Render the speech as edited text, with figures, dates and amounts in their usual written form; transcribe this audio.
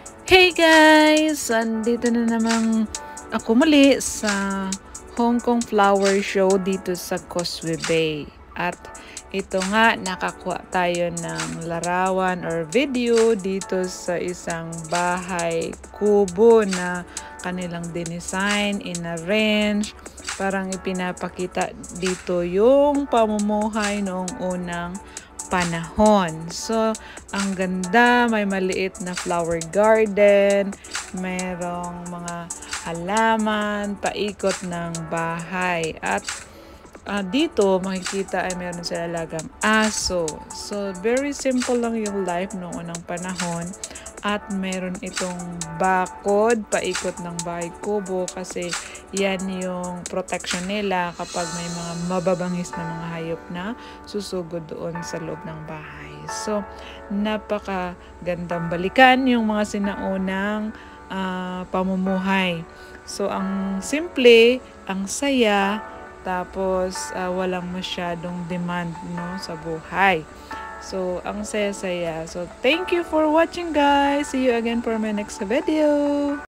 Hey guys! Andito na namang ako muli sa Hong Kong Flower Show dito sa Causeway Bay. At ito nga, nakakuha tayo ng larawan or video dito sa isang bahay kubo na kanilang dinesign, in-arrange. Parang ipinapakita dito yung pamumuhay noong unang panahon. So, ang ganda, may maliit na flower garden, mayroong mga halaman, paikot ng bahay. At dito, makikita ay meron sila alagang aso. So, very simple lang yung life noong unang panahon. At meron itong bakod, paikot ng bahay kubo kasi yan yung protection nila kapag may mga mababangis na mga hayop na susugod doon sa loob ng bahay. So, napaka gandang balikan yung mga sinaunang pamumuhay. So, ang simple, ang saya, tapos walang masyadong demand no sa buhay. So, ang saya-saya. So, thank you for watching guys. See you again for my next video.